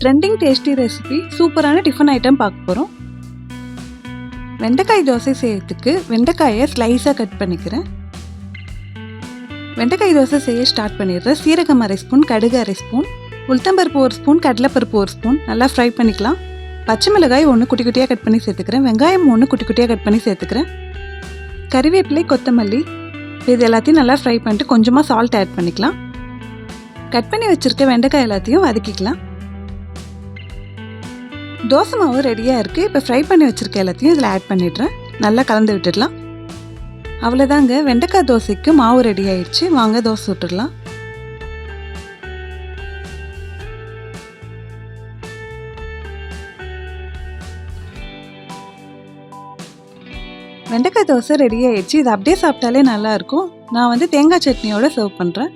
Trending tasty recipe சூப்பரான tiffin item பார்க்க போகிறோம். வெண்டைக்காய் தோசை செய்யறதுக்கு வெண்டைக்காயை ஸ்லைஸாக கட் பண்ணிக்கிறேன். வெண்டைக்காய் தோசை செய்ய ஸ்டார்ட் பண்ணிடுறேன். சீரகம் 1/2 ஸ்பூன், கடுகு 1/2 ஸ்பூன், உளுத்தம்பருப்பு 1 ஸ்பூன், கடலைப்பருப்பு 1 ஸ்பூன் நல்லா ஃப்ரை பண்ணிக்கலாம். பச்சை மிளகாய் 1 குட்டி குட்டியாக கட் பண்ணி சேர்த்துக்கிறேன். வெங்காயம் 1 குட்டி குட்டியாக கட் பண்ணி சேர்த்துக்கிறேன். கறிவேப்பிலை, கொத்தமல்லி இது எல்லாத்தையும் நல்லா ஃப்ரை பண்ணிட்டு கொஞ்சமாக சால்ட் ஆட் பண்ணிக்கலாம். கட் பண்ணி வச்சுருக்க வெண்டைக்காய் எல்லாத்தையும் வதக்கிக்கலாம். தோசை மாவு ரெடியாக இருக்குது. இப்போ ஃப்ரை பண்ணி வச்சுருக்க எல்லாத்தையும் இதில் ஆட் பண்ணிடுறேன். நல்லா கலந்து விட்டுடலாம். அவ்வளோதாங்க, வெண்டைக்காய் தோசைக்கு மாவு ரெடி ஆயிடுச்சு. வாங்க தோசை சுட்டுடலாம். வெண்டைக்காய் தோசை ரெடி ஆயிடுச்சு. இது அப்படியே சாப்பிட்டாலே நல்லாயிருக்கும். நான் தேங்காய் சட்னியோட சர்வ் பண்ணுறேன்.